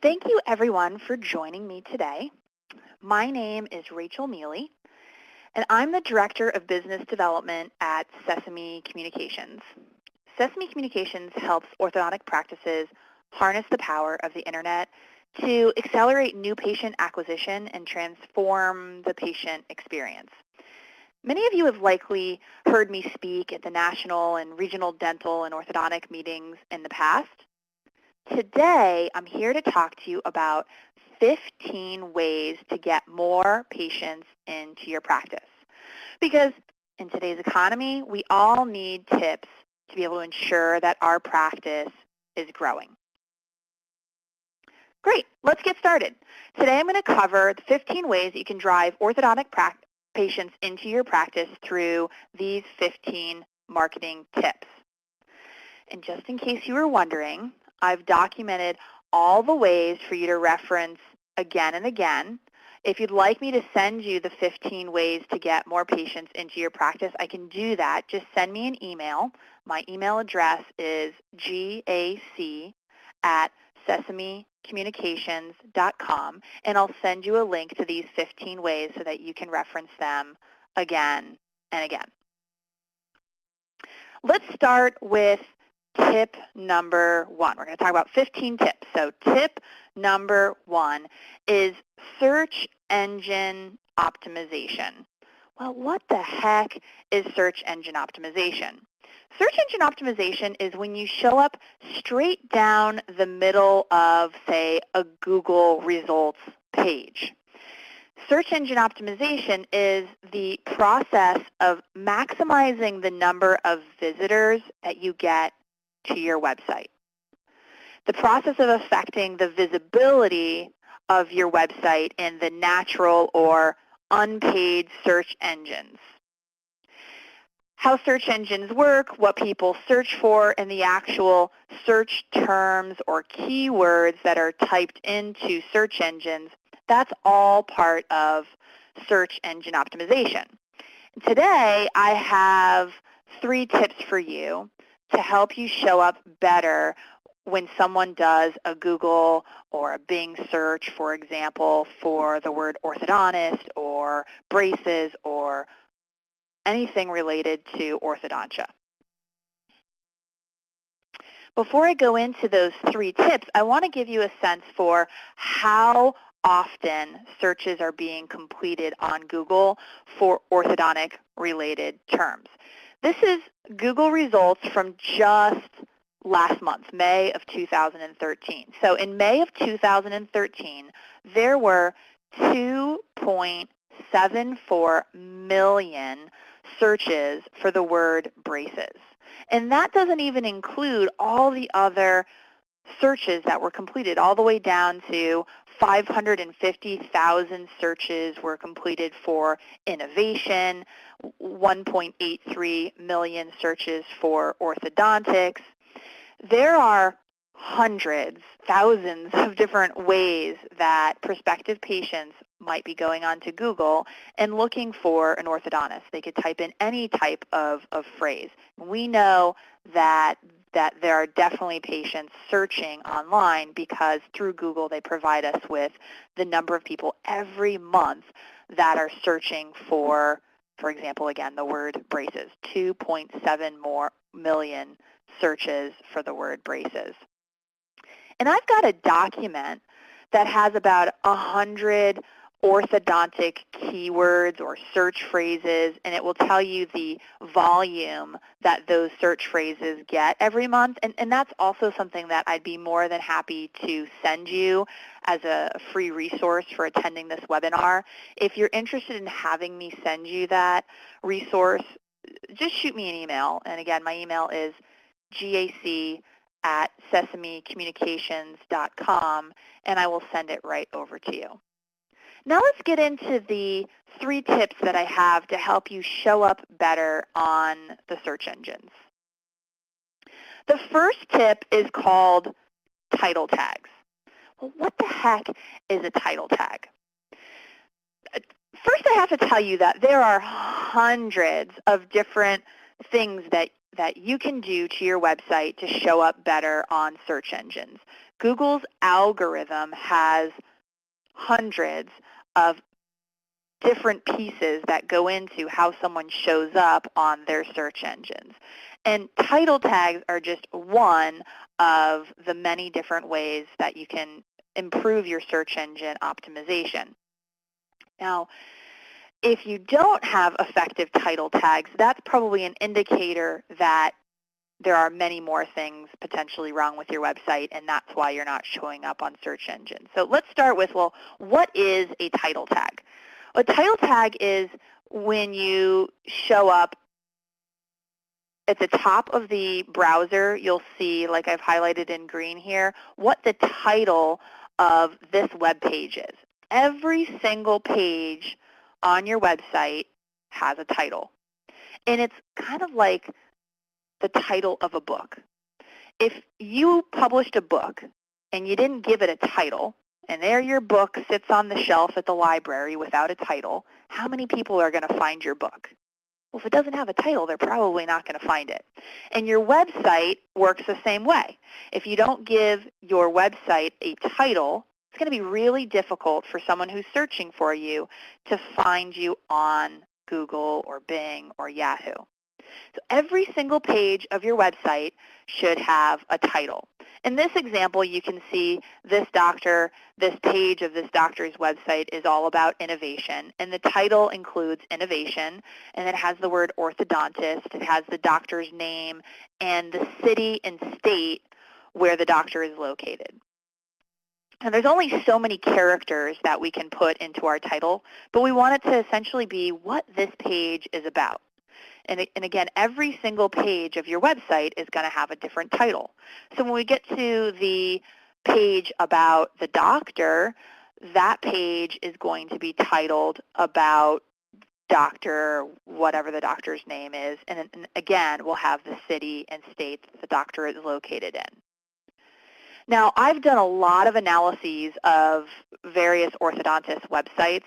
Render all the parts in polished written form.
Thank you everyone for joining me today. My name is Rachel Mealy, and I'm the Director of Business Development at Sesame Communications. Sesame Communications helps orthodontic practices harness the power of the internet to accelerate new patient acquisition and transform the patient experience. Many of you have likely heard me speak at the national and regional dental and orthodontic meetings in the past. Today, I'm here to talk to you about 15 ways to get more patients into your practice. Because in today's economy, we all need tips to be able to ensure that our practice is growing. Great, let's get started. Today I'm going to cover the 15 ways that you can drive orthodontic patients into your practice through these 15 marketing tips. And just in case you were wondering, I've documented all the ways for you to reference again and again. If you'd like me to send you the 15 ways to get more patients into your practice, I can do that. Just send me an email. My email address is gac@sesamecommunications.com, and I'll send you a link to these 15 ways so that you can reference them again and again. Let's start with tip number 1. We're going to talk about 15 tips. So tip number 1 is search engine optimization. Well, what the heck is search engine optimization? Search engine optimization is when you show up straight down the middle of, say, a Google results page. Search engine optimization is the process of maximizing the number of visitors that you get to your website. The process of affecting the visibility of your website in the natural or unpaid search engines. How search engines work, what people search for, and the actual search terms or keywords that are typed into search engines, that's all part of search engine optimization. Today, I have 3 tips for you to help you show up better when someone does a Google or a Bing search, for example, for the word orthodontist or braces or anything related to orthodontia. Before I go into those 3 tips, I want to give you a sense for how often searches are being completed on Google for orthodontic-related terms. This is Google results from just last month, May of 2013. So in May of 2013, there were 2.74 million searches for the word braces. And that doesn't even include all the other searches that were completed, all the way down to 550,000 searches were completed for innovation, 1.83 million searches for orthodontics. There are hundreds, thousands of different ways that prospective patients might be going onto Google and looking for an orthodontist. They could type in any type of phrase. We know that there are definitely patients searching online because through Google they provide us with the number of people every month that are searching for example, again, the word braces, 2.7 million searches for the word braces. And I've got a document that has about 100 orthodontic keywords or search phrases, and it will tell you the volume that those search phrases get every month. And that's also something that I'd be more than happy to send you as a free resource for attending this webinar. If you're interested in having me send you that resource, just shoot me an email. And again, my email is gac@sesamecommunications.com, and I will send it right over to you. Now let's get into the 3 tips that I have to help you show up better on the search engines. The first tip is called title tags. Well, what the heck is a title tag? First, I have to tell you that there are hundreds of different things that you can do to your website to show up better on search engines. Google's algorithm has hundreds of different pieces that go into how someone shows up on their search engines. And title tags are just one of the many different ways that you can improve your search engine optimization. Now, if you don't have effective title tags, that's probably an indicator that there are many more things potentially wrong with your website, and that's why you're not showing up on search engines. So let's start with, well, what is a title tag? A title tag is when you show up at the top of the browser, you'll see, like I've highlighted in green here, what the title of this web page is. Every single page on your website has a title. And it's kind of like the title of a book. If you published a book and you didn't give it a title, and there your book sits on the shelf at the library without a title, how many people are going to find your book? Well, if it doesn't have a title, they're probably not going to find it. And your website works the same way. If you don't give your website a title, it's going to be really difficult for someone who's searching for you to find you on Google or Bing or Yahoo. So every single page of your website should have a title. In this example, you can see this page of this doctor's website is all about innovation, and the title includes innovation, and it has the word orthodontist, it has the doctor's name, and the city and state where the doctor is located. And there's only so many characters that we can put into our title, but we want it to essentially be what this page is about. And again, every single page of your website is going to have a different title. So when we get to the page about the doctor, that page is going to be titled about doctor, whatever the doctor's name is. And again, we'll have the city and state that the doctor is located in. Now, I've done a lot of analyses of various orthodontist websites,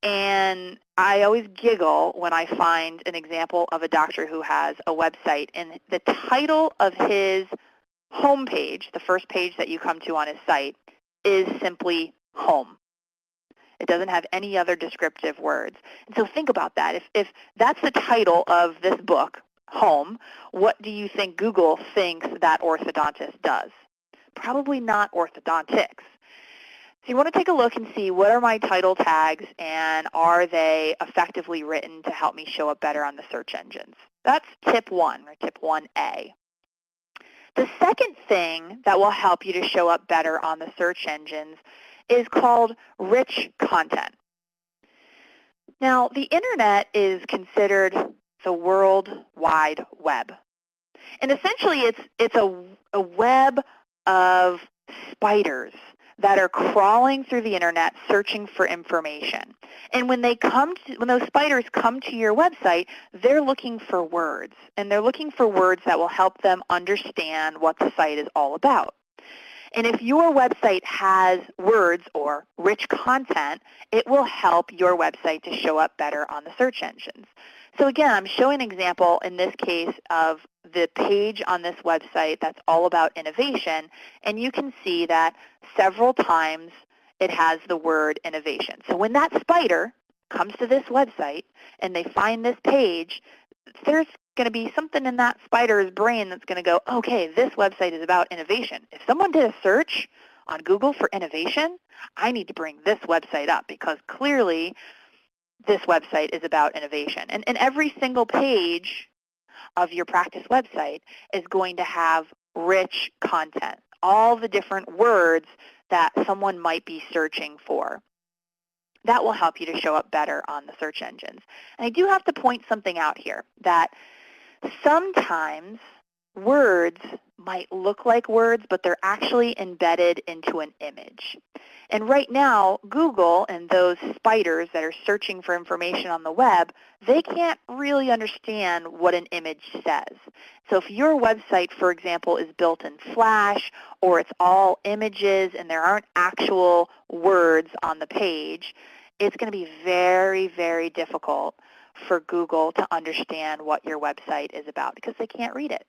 and I always giggle when I find an example of a doctor who has a website, and the title of his homepage, the first page that you come to on his site, is simply home. It doesn't have any other descriptive words. And so think about that. If that's the title of this book, home, what do you think Google thinks that orthodontist does? Probably not orthodontics. So you want to take a look and see what are my title tags and are they effectively written to help me show up better on the search engines. That's tip 1 or tip 1A. The second thing that will help you to show up better on the search engines is called rich content. Now, the internet is considered the World Wide Web. And essentially it's a web of spiders that are crawling through the internet searching for information. And when those spiders come to your website, they're looking for words. And they're looking for words that will help them understand what the site is all about. And if your website has words or rich content, it will help your website to show up better on the search engines. So again, I'm showing an example in this case of the page on this website that's all about innovation, and you can see that several times it has the word innovation. So when that spider comes to this website and they find this page, there's going to be something in that spider's brain that's going to go, okay, this website is about innovation. If someone did a search on Google for innovation, I need to bring this website up because clearly this website is about innovation. And every single page of your practice website is going to have rich content, all the different words that someone might be searching for. That will help you to show up better on the search engines. And I do have to point something out here, that sometimes words might look like words, but they're actually embedded into an image. And right now, Google and those spiders that are searching for information on the web, they can't really understand what an image says. So if your website, for example, is built in Flash, or it's all images and there aren't actual words on the page, it's going to be very, very difficult for Google to understand what your website is about because they can't read it.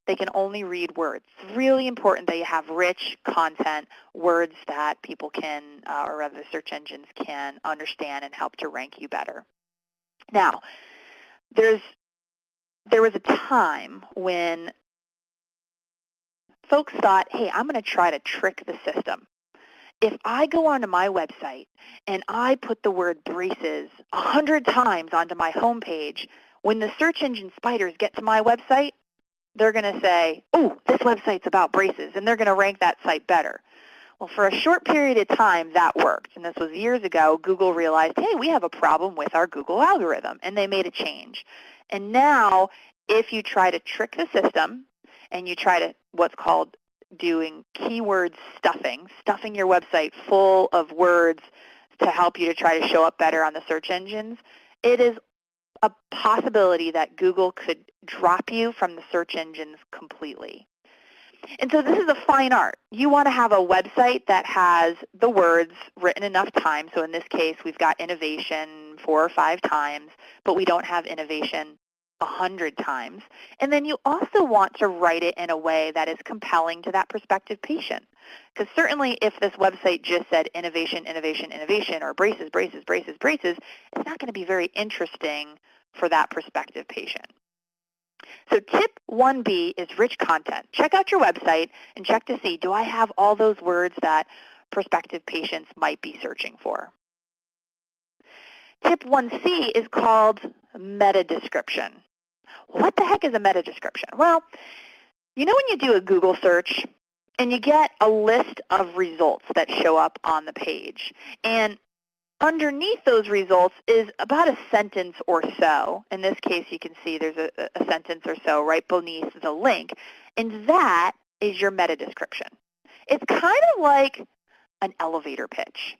they can only read words. It's really important that you have rich content, words that people can, or rather search engines can understand and help to rank you better. Now, there was a time when folks thought, hey, I'm going to try to trick the system. If I go onto my website and I put the word braces 100 times onto my homepage, when the search engine spiders get to my website, they're going to say, oh, this website's about braces, and they're going to rank that site better. Well, for a short period of time, that worked. And this was years ago. Google realized, hey, we have a problem with our Google algorithm, and they made a change. And now, if you try to trick the system and you try to what's called doing keyword stuffing your website full of words to help you to try to show up better on the search engines, it is a possibility that Google could drop you from the search engines completely. And so this is a fine art. You want to have a website that has the words written enough times. So in this case, we've got innovation 4 or 5 times, but we don't have innovation 100 times. And then you also want to write it in a way that is compelling to that prospective patient. Because certainly if this website just said innovation, innovation, innovation, or braces, braces, braces, braces, it's not going to be very interesting for that prospective patient. So tip 1B is rich content. Check out your website and check to see, do I have all those words that prospective patients might be searching for? Tip 1C is called meta description. What the heck is a meta description? Well, you know when you do a Google search and you get a list of results that show up on the page, and underneath those results is about a sentence or so. In this case, you can see there's a sentence or so right beneath the link, and that is your meta description. It's kind of like an elevator pitch.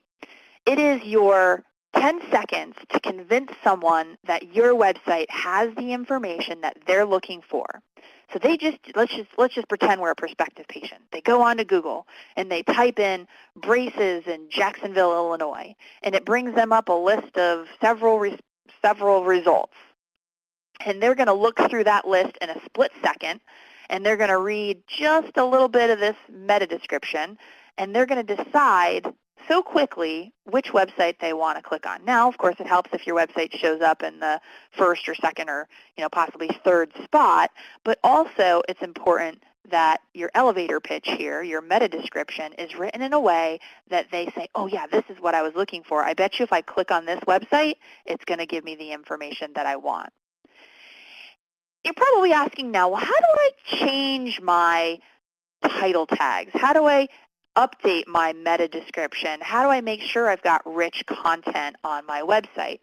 It is your 10 seconds to convince someone that your website has the information that they're looking for. So they let's just pretend we're a prospective patient. They go onto Google and they type in braces in Jacksonville, Illinois, and it brings them up a list of several results. And they're going to look through that list in a split second, and they're going to read just a little bit of this meta description, and they're going to decide so quickly which website they want to click on. Now, of course, it helps if your website shows up in the first or second or possibly third spot, but also it's important that your elevator pitch here, your meta description, is written in a way that they say, oh yeah, this is what I was looking for. I bet you if I click on this website, it's going to give me the information that I want. You're probably asking now, well, how do I change my title tags? How do I update my meta description? How do I make sure I've got rich content on my website?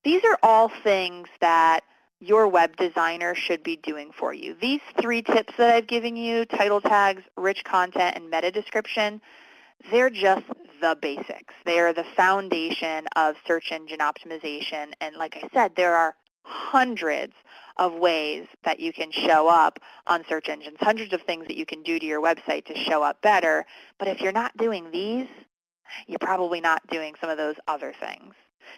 These are all things that your web designer should be doing for you. These 3 tips that I've given you, title tags, rich content, and meta description, they're just the basics. They are the foundation of search engine optimization. And like I said, there are hundreds of ways that you can show up on search engines, hundreds of things that you can do to your website to show up better. But if you're not doing these, you're probably not doing some of those other things.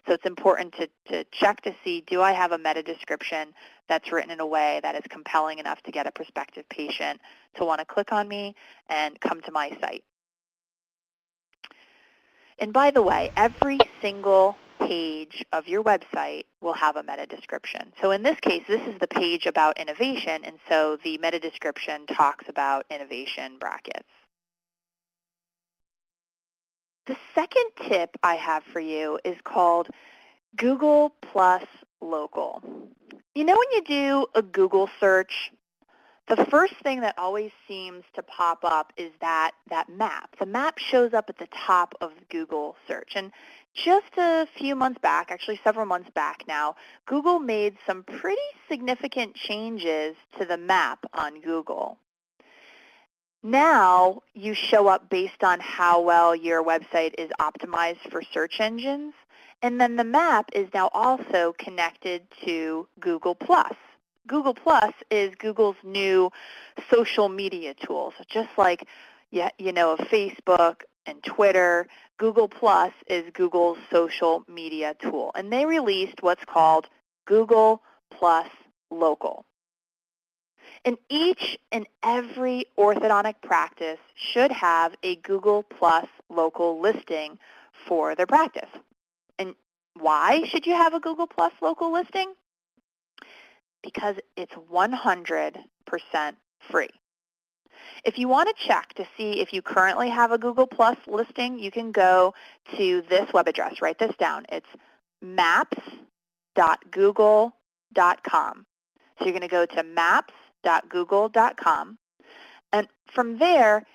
So it's important to check to see, do I have a meta description that's written in a way that is compelling enough to get a prospective patient to want to click on me and come to my site. And by the way, every single page of your website will have a meta description. So in this case, this is the page about innovation, and so the meta description talks about innovation brackets. The second tip I have for you is called Google plus local. You know when you do a Google search, the first thing that always seems to pop up is that map. The map shows up at the top of Google search. And just a few months back, actually several months back now, Google made some pretty significant changes to the map on Google. Now you show up based on how well your website is optimized for search engines. And then the map is now also connected to Google+. Google+ is Google's new social media tool. So just like Facebook and Twitter, Google+ is Google's social media tool. And they released what's called Google+ Local. And each and every orthodontic practice should have a Google Plus local listing for their practice. And why should you have a Google Plus local listing? Because it's 100% free. If you want to check to see if you currently have a Google Plus listing, you can go to this web address. Write this down. It's maps.google.com. So you're going to go to maps.google.com. And from there,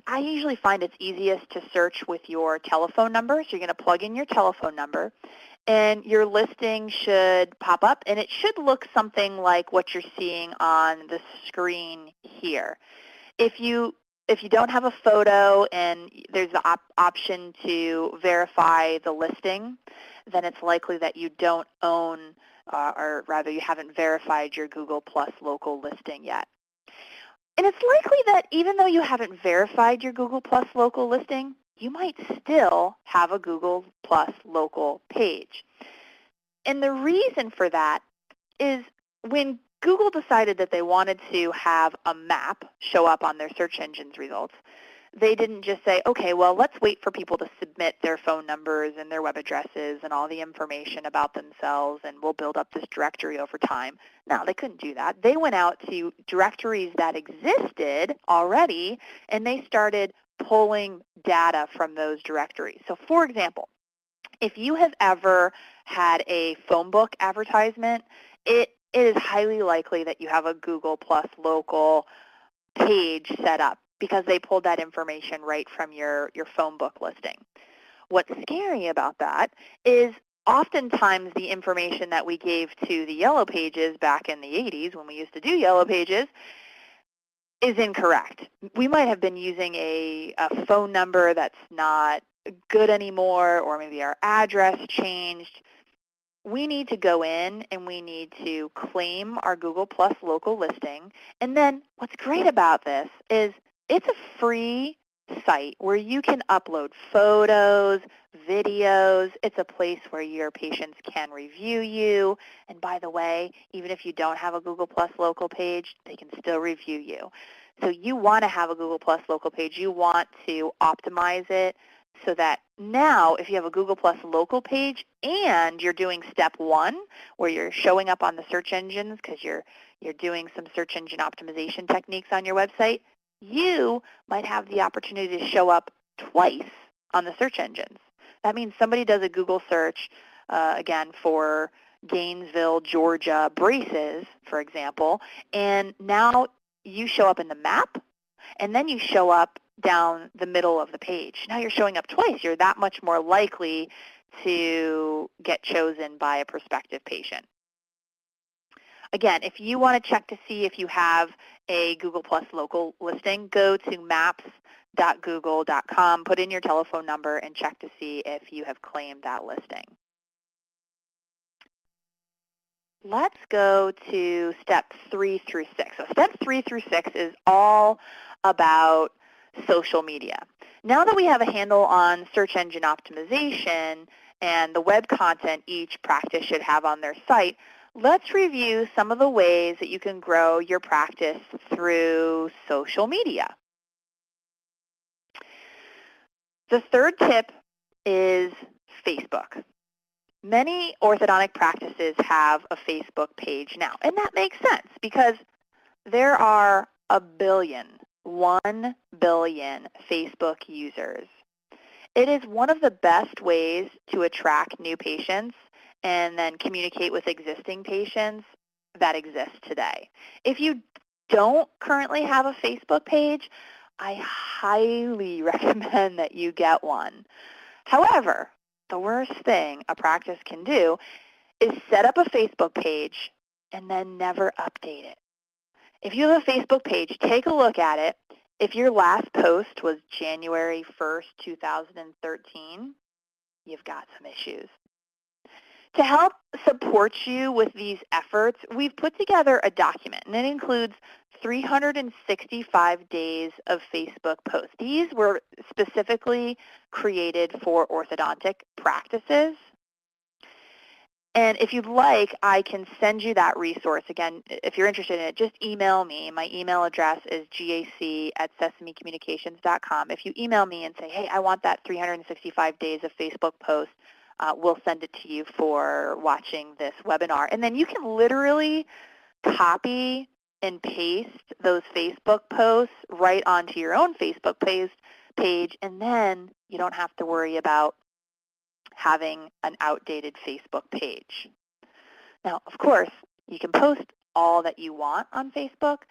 I usually find it's easiest to search with your telephone number. So you're going to plug in your telephone number, and your listing should pop up, and it should look something like what you're seeing on the screen here. If you don't have a photo and there's the option to verify the listing, then it's likely that you don't own, or rather you haven't verified your Google Plus local listing yet. And it's likely that even though you haven't verified your Google Plus local listing, you might still have a Google Plus local page. And the reason for that is when Google decided that they wanted to have a map show up on their search engine's results, they didn't just say, okay, well, let's wait for people to submit their phone numbers and their web addresses and all the information about themselves, and we'll build up this directory over time. No, they couldn't do that. They went out to directories that existed already, and they started pulling data from those directories. So, for example, if you have ever had a phone book advertisement, it is highly likely that you have a Google Plus local page set up, because they pulled that information right from your phone book listing. What's scary about that is oftentimes the information that we gave to the Yellow Pages back in the 80s when we used to do Yellow Pages is incorrect. We might have been using a phone number that's not good anymore, or maybe our address changed. We need to go in and we need to claim our Google Plus local listing. And then what's great about this is it's a free site where you can upload photos, videos. It's a place where your patients can review you. And by the way, even if you don't have a Google Plus local page, they can still review you. So you want to have a Google Plus local page. You want to optimize it so that now if you have a Google Plus local page and you're doing step one, where you're showing up on the search engines because you're doing some search engine optimization techniques on your website, you might have the opportunity to show up twice on the search engines. That means somebody does a Google search, again, for Gainesville, Georgia braces, for example, and now you show up in the map, and then you show up down the middle of the page. Now you're showing up twice. You're that much more likely to get chosen by a prospective patient. Again, if you want to check to see if you have a Google Plus local listing, go to maps.google.com, put in your telephone number, and check to see if you have claimed that listing. Let's go to step 3 through 6. So step 3 through 6 is all about social media. Now that we have a handle on search engine optimization and the web content each practice should have on their site, let's review some of the ways that you can grow your practice through social media. The third tip is Facebook. Many orthodontic practices have a Facebook page now, and that makes sense because there are 1 billion Facebook users. It is one of the best ways to attract new patients and then communicate with existing patients that exist today. If you don't currently have a Facebook page, I highly recommend that you get one. However, the worst thing a practice can do is set up a Facebook page and then never update it. If you have a Facebook page, take a look at it. If your last post was January 1st, 2013, you've got some issues. To help support you with these efforts, we've put together a document, and it includes 365 days of Facebook posts. These were specifically created for orthodontic practices. And if you'd like, I can send you that resource. Again, if you're interested in it, just email me. My email address is gac@sesamecommunications.com. If you email me and say, hey, I want that 365 days of Facebook post, we'll send it to you for watching this webinar. And then you can literally copy and paste those Facebook posts right onto your own Facebook page, and then you don't have to worry about having an outdated Facebook page. Now, of course, you can post all that you want on Facebook,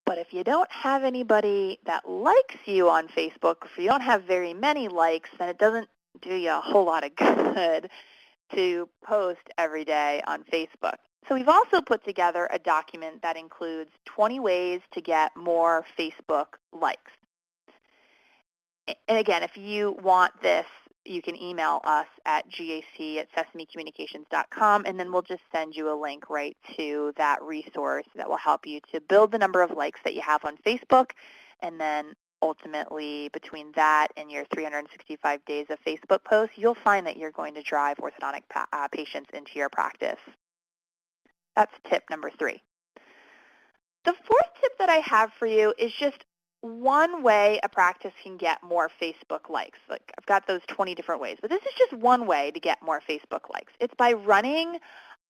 but if you don't have anybody that likes you on Facebook, if you don't have very many likes, then it doesn't do you a whole lot of good to post every day on Facebook. So we've also put together a document that includes 20 ways to get more Facebook likes. And again, if you want this, you can email us at gac@sesamecommunications.com, and then we'll just send you a link right to that resource that will help you to build the number of likes that you have on Facebook, and then ultimately between that and your 365 days of Facebook posts, you'll find that you're going to drive orthodontic patients into your practice. That's tip number 3. The fourth tip that I have for you is just one way a practice can get more Facebook likes. Like, I've got those 20 different ways, but this is just one way to get more Facebook likes. It's by running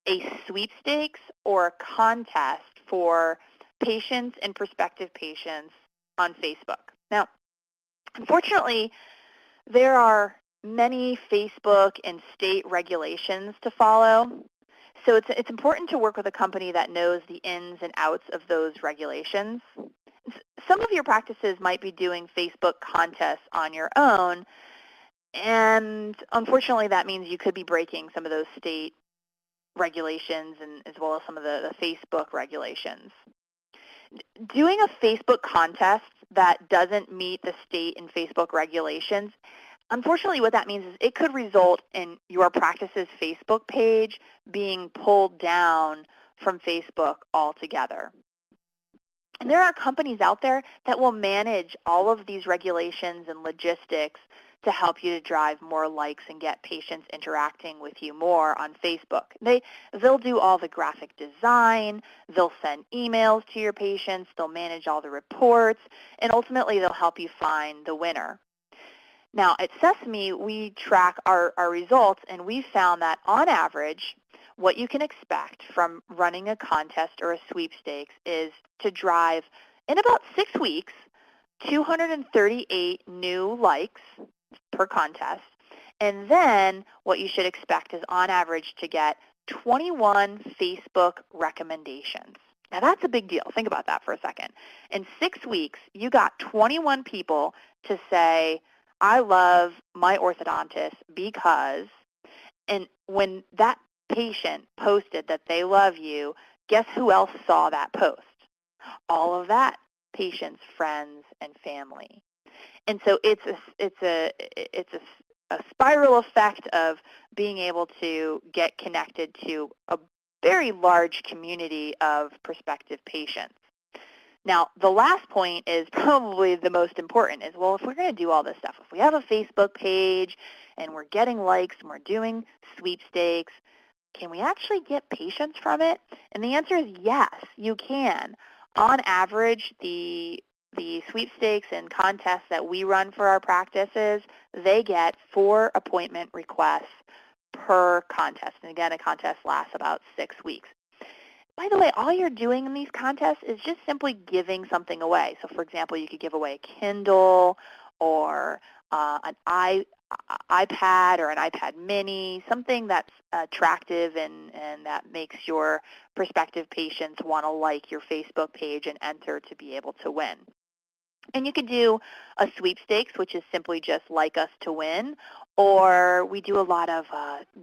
a sweepstakes or a contest for patients and prospective patients on Facebook. Now, unfortunately, there are many Facebook and state regulations to follow. So it's important to work with a company that knows the ins and outs of those regulations. Some of your practices might be doing Facebook contests on your own, and unfortunately that means you could be breaking some of those state regulations and as well as some of the Facebook regulations. Doing a Facebook contest that doesn't meet the state and Facebook regulations, unfortunately what that means is it could result in your practice's Facebook page being pulled down from Facebook altogether. And there are companies out there that will manage all of these regulations and logistics to help you to drive more likes and get patients interacting with you more on Facebook. They'll do all the graphic design, they'll send emails to your patients, they'll manage all the reports, and ultimately they'll help you find the winner. Now, at Sesame, we track our results, and we found that on average, what you can expect from running a contest or a sweepstakes is to drive, in about 6 weeks, 238 new likes per contest. And then what you should expect is on average to get 21 Facebook recommendations. Now that's a big deal. Think about that for a second. In 6 weeks, you got 21 people to say, I love my orthodontist because, and when that patient posted that they love you, guess who else saw that post? All of that patient's friends and family. And so it's a spiral effect of being able to get connected to a very large community of prospective patients. Now, the last point is probably the most important is, well, if we're going to do all this stuff, if we have a Facebook page and we're getting likes and we're doing sweepstakes, can we actually get patients from it? And the answer is yes, you can. On average, the sweepstakes and contests that we run for our practices, they get 4 appointment requests per contest. And again, a contest lasts about 6 weeks. By the way, all you're doing in these contests is just simply giving something away. So for example, you could give away a Kindle or an iPad or an iPad mini, something that's attractive and that makes your prospective patients want to like your Facebook page and enter to be able to win. And you could do a sweepstakes, which is simply just like us to win, or we do a lot of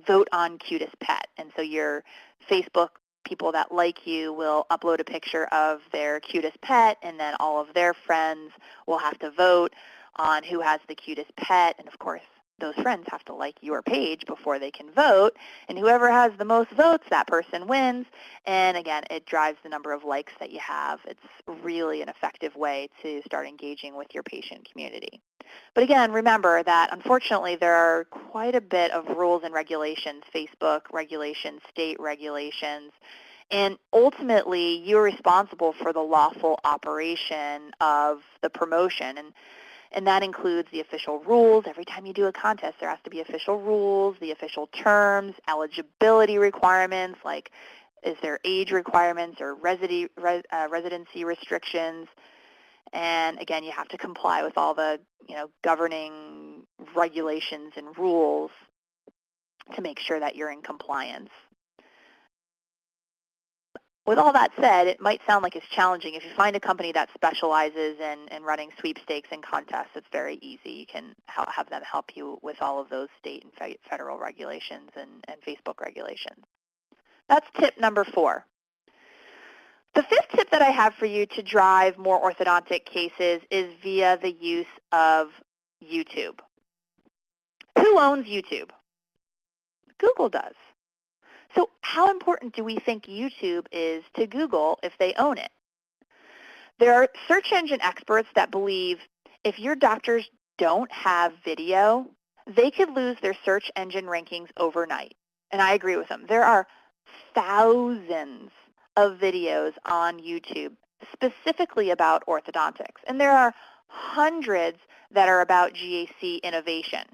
vote on cutest pet. And so your Facebook people that like you will upload a picture of their cutest pet, and then all of their friends will have to vote on who has the cutest pet. And of course, those friends have to like your page before they can vote, and whoever has the most votes, that person wins. And again, it drives the number of likes that you have. It's really an effective way to start engaging with your patient community. But again, remember that unfortunately there are quite a bit of rules and regulations, Facebook regulations, state regulations, and ultimately you're responsible for the lawful operation of the promotion. And that includes the official rules. Every time you do a contest, there has to be official rules, the official terms, eligibility requirements, like is there age requirements or residency restrictions. And again, you have to comply with all the governing regulations and rules to make sure that you're in compliance. With all that said, it might sound like it's challenging. If you find a company that specializes in running sweepstakes and contests, it's very easy. You can have them help you with all of those state and federal regulations and Facebook regulations. That's tip number 4. The 5th tip that I have for you to drive more orthodontic cases is via the use of YouTube. Who owns YouTube? Google does. So how important do we think YouTube is to Google if they own it? There are search engine experts that believe if your doctors don't have video, they could lose their search engine rankings overnight. And I agree with them. There are thousands of videos on YouTube specifically about orthodontics, and there are hundreds that are about GAC innovation.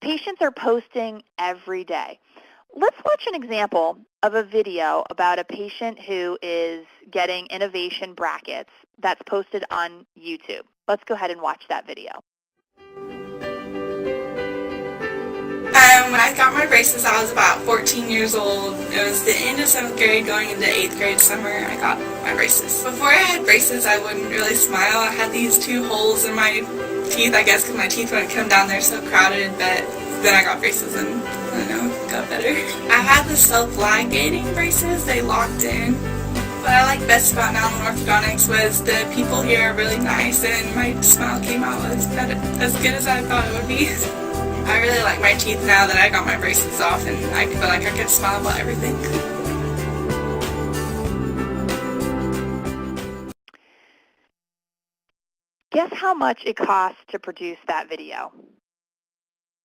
Patients are posting every day. Let's watch an example of a video about a patient who is getting innovation brackets that's posted on YouTube. Let's go ahead and watch that video. When I got my braces, I was about 14 years old. It was the end of 7th grade going into 8th grade summer. I got my braces. Before I had braces, I wouldn't really smile. I had these 2 holes in my teeth, I guess, because my teeth wouldn't come down there so crowded, but then I got braces and, I don't know, it got better. I had the self-ligating braces. They locked in. What I like best about now in orthodontics was the people here are really nice, and my smile came out as good as I thought it would be. I really like my teeth now that I got my braces off, and I feel like I can smile about everything. Guess how much it cost to produce that video?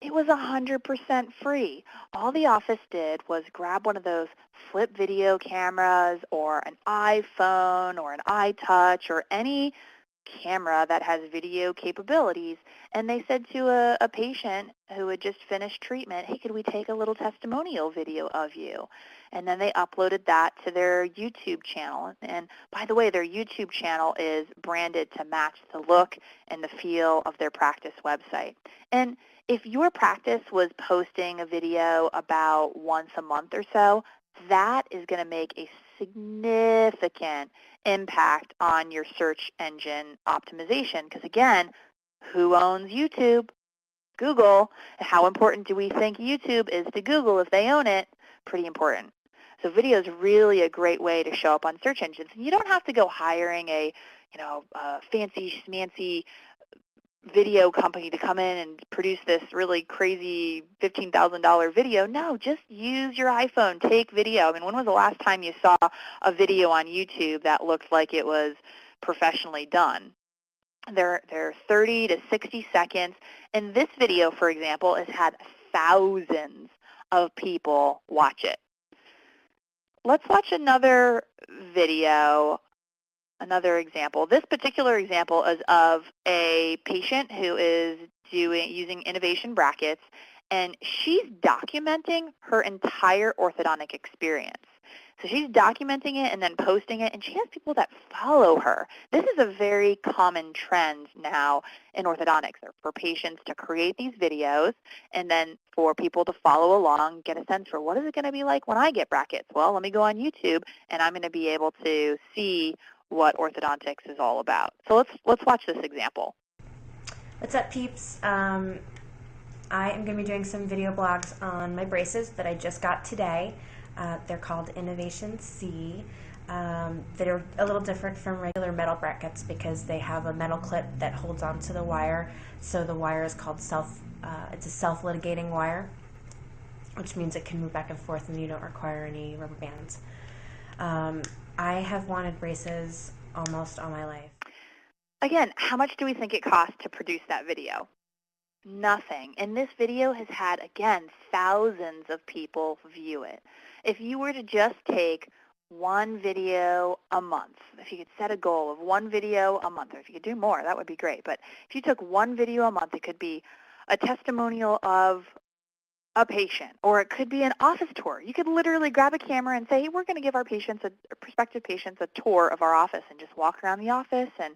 It was 100% free. All the office did was grab one of those flip video cameras or an iPhone or an iTouch or any camera that has video capabilities, and they said to a patient who had just finished treatment, hey, could we take a little testimonial video of you? And then they uploaded that to their YouTube channel. And by the way, their YouTube channel is branded to match the look and the feel of their practice website. And if your practice was posting a video about once a month or so, that is going to make a significant impact on your search engine optimization. Because again, who owns YouTube? Google. How important do we think YouTube is to Google if they own it? Pretty important. So video is really a great way to show up on search engines. And you don't have to go hiring a fancy schmancy video company to come in and produce this really crazy $15,000 video. No, just use your iPhone. Take video. I mean, when was the last time you saw a video on YouTube that looked like it was professionally done? They're 30 to 60 seconds. And this video, for example, has had thousands of people watch it. Let's watch another video. Another example. This particular example is of a patient who is using innovation brackets, and she's documenting her entire orthodontic experience. So she's documenting it and then posting it, and she has people that follow her. This is a very common trend now in orthodontics for patients to create these videos and then for people to follow along, get a sense for what is it going to be like when I get brackets. Well, let me go on YouTube, and I'm going to be able to see what orthodontics is all about. So let's watch this example. What's up, peeps? I am going to be doing some video blogs on my braces that I just got today. They're called Innovation C. They're a little different from regular metal brackets because they have a metal clip that holds onto the wire. So the wire is called it's a self-litigating wire, which means it can move back and forth and you don't require any rubber bands. I have wanted braces almost all my life. Again, how much do we think it costs to produce that video? Nothing. And this video has had, again, thousands of people view it. If you were to just take one video a month, if you could set a goal of one video a month, or if you could do more, that would be great. But if you took one video a month, it could be a testimonial of a patient, or it could be an office tour. You could literally grab a camera and say, hey, we're going to give our patients, prospective patients, a tour of our office and just walk around the office and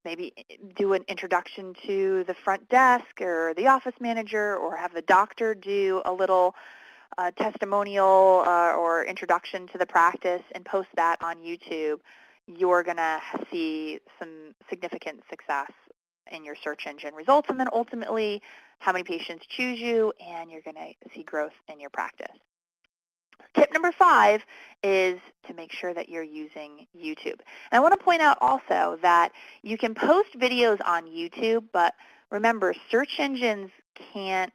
maybe do an introduction to the front desk or the office manager, or have the doctor do a little testimonial or introduction to the practice and post that on YouTube. You're going to see some significant success in your search engine results, and then ultimately how many patients choose you, and you're going to see growth in your practice. Tip number 5 is to make sure that you're using YouTube. And I want to point out also that you can post videos on YouTube, but remember, search engines can't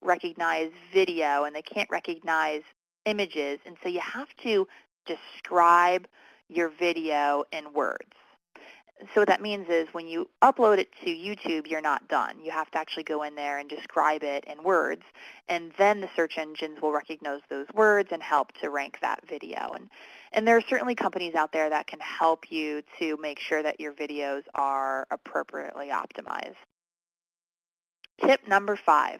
recognize video and they can't recognize images, and so you have to describe your video in words. So what that means is when you upload it to YouTube, you're not done. You have to actually go in there and describe it in words, and then the search engines will recognize those words and help to rank that video. And there are certainly companies out there that can help you to make sure that your videos are appropriately optimized. Tip number 5.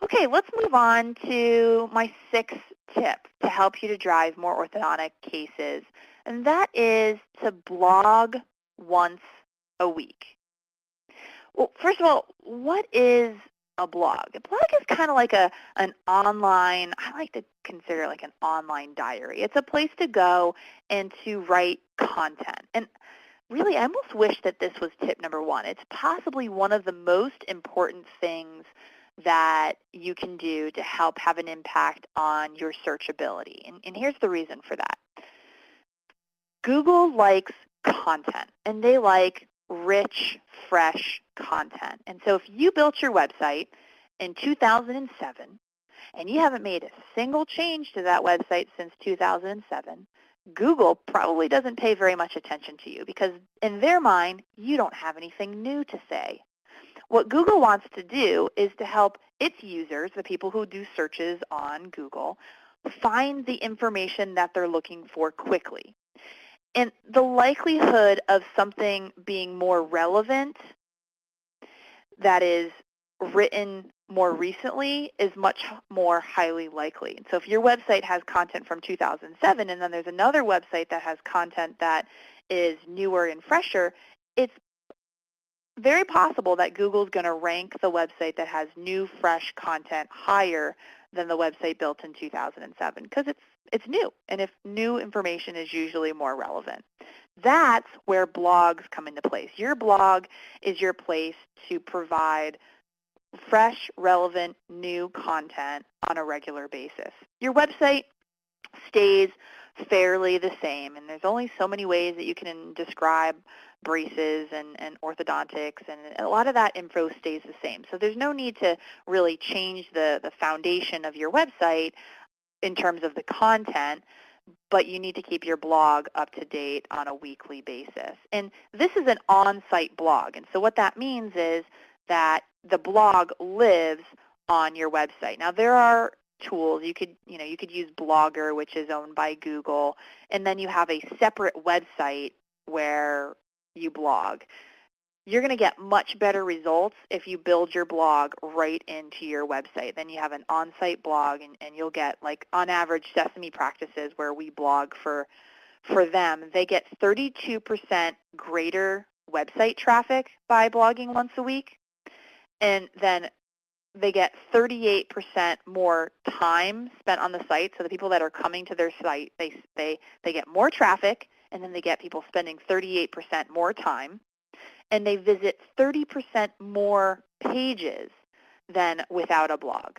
Okay, let's move on to my 6th tip to help you to drive more orthodontic cases, and that is to blog once a week. Well, first of all, what is a blog? A blog is kind of like an online, I like to consider it like an online diary. It's a place to go and to write content. And really, I almost wish that this was tip number 1. It's possibly one of the most important things that you can do to help have an impact on your searchability. And here's the reason for that. Google likes content, and they like rich, fresh content. And so if you built your website in 2007 and you haven't made a single change to that website since 2007, Google probably doesn't pay very much attention to you because in their mind, you don't have anything new to say. What Google wants to do is to help its users, the people who do searches on Google, find the information that they're looking for quickly. And the likelihood of something being more relevant that is written more recently is much more highly likely. So if your website has content from 2007 and then there's another website that has content that is newer and fresher, it's very possible that Google's going to rank the website that has new, fresh content higher than the website built in 2007 because it's new, and if new information is usually more relevant. That's where blogs come into place. Your blog is your place to provide fresh, relevant, new content on a regular basis. Your website stays fairly the same, and there's only so many ways that you can describe braces and orthodontics, and a lot of that info stays the same. So there's no need to really change the foundation of your website in terms of the content, but you need to keep your blog up to date on a weekly basis. And this is an on-site blog, and so what that means is that the blog lives on your website. Now there are tools. You could use Blogger, which is owned by Google, and then you have a separate website where you blog. You're going to get much better results if you build your blog right into your website. Then you have an on-site blog, and you'll get, like, on average, Sesame practices where we blog for them, they get 32% greater website traffic by blogging once a week, and then they get 38% more time spent on the site. So the people that are coming to their site, they get more traffic, and then they get people spending 38% more time, and they visit 30% more pages than without a blog.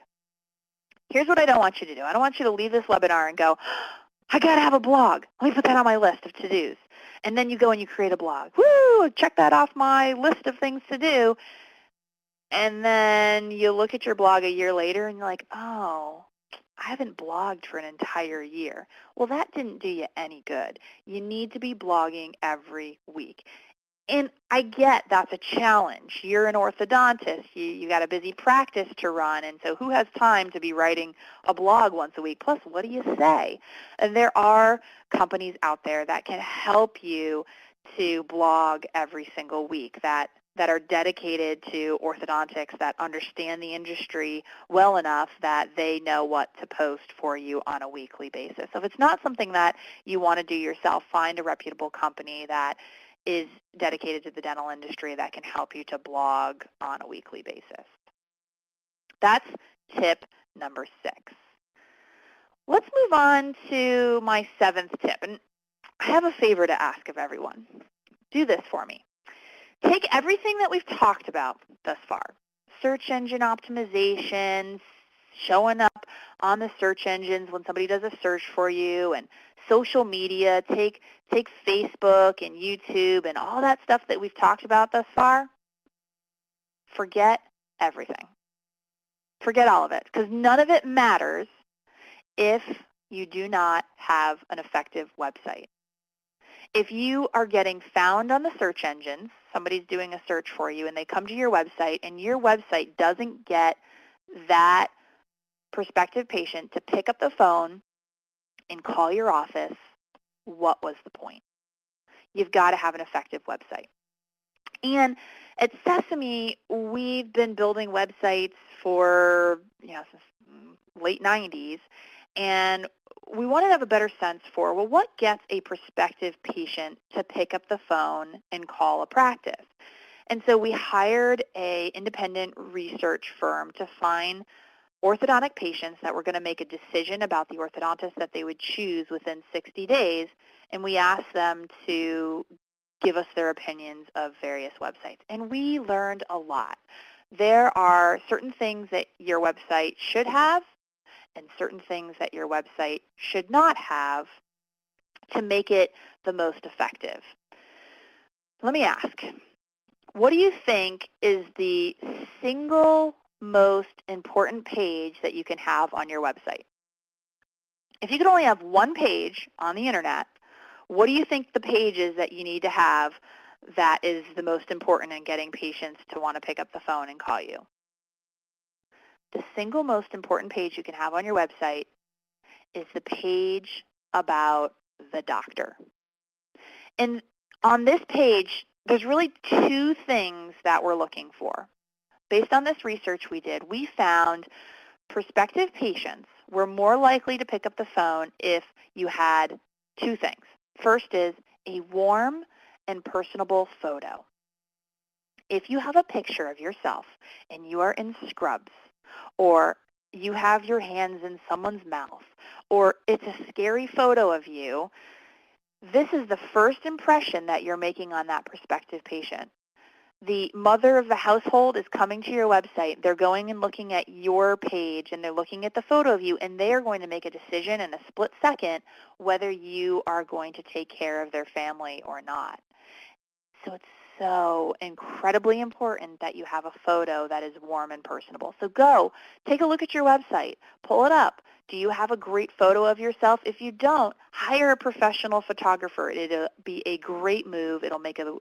Here's what I don't want you to do. I don't want you to leave this webinar and go, I got to have a blog. Let me put that on my list of to-dos. And then you go and you create a blog. Woo, check that off my list of things to do. And then you look at your blog a year later and you're like, oh, I haven't blogged for an entire year. Well, that didn't do you any good. You need to be blogging every week. I get that's a challenge. You're an orthodontist. You got a busy practice to run, and so who has time to be writing a blog once a week? Plus, what do you say? And there are companies out there that can help you to blog every single week that are dedicated to orthodontics, that understand the industry well enough that they know what to post for you on a weekly basis. So if it's not something that you want to do yourself, find a reputable company that is dedicated to the dental industry that can help you to blog on a weekly basis. That's tip number 6. Let's move on to my 7th tip. And I have a favor to ask of everyone. Do this for me. Take everything that we've talked about thus far, search engine optimization, showing up on the search engines when somebody does a search for you, and social media, take Facebook and YouTube and all that stuff that we've talked about thus far. Forget everything. Forget all of it, because none of it matters if you do not have an effective website. If you are getting found on the search engines, somebody's doing a search for you, and they come to your website, and your website doesn't get that prospective patient to pick up the phone and call your office, what was the point? You've got to have an effective website. And at Sesame, we've been building websites for since late 90s, and we wanted to have a better sense for, well, what gets a prospective patient to pick up the phone and call a practice? And so we hired an independent research firm to find orthodontic patients that were going to make a decision about the orthodontist that they would choose within 60 days, and we asked them to give us their opinions of various websites. And we learned a lot. There are certain things that your website should have and certain things that your website should not have to make it the most effective. Let me ask, what do you think is the single most important page that you can have on your website? If you could only have one page on the internet, what do you think the page is that you need to have that is the most important in getting patients to want to pick up the phone and call you? The single most important page you can have on your website is the page about the doctor. And on this page, there's really 2 things that we're looking for. Based on this research we did, we found prospective patients were more likely to pick up the phone if you had 2 things. First is a warm and personable photo. If you have a picture of yourself and you are in scrubs, or you have your hands in someone's mouth, or it's a scary photo of you, this is the first impression that you're making on that prospective patient. The mother of the household is coming to your website. They're going and looking at your page, and they're looking at the photo of you, and they are going to make a decision in a split second whether you are going to take care of their family or not. So it's so incredibly important that you have a photo that is warm and personable. So go, take a look at your website, pull it up. Do you have a great photo of yourself? If you don't, hire a professional photographer. It'll be a great move. It'll make a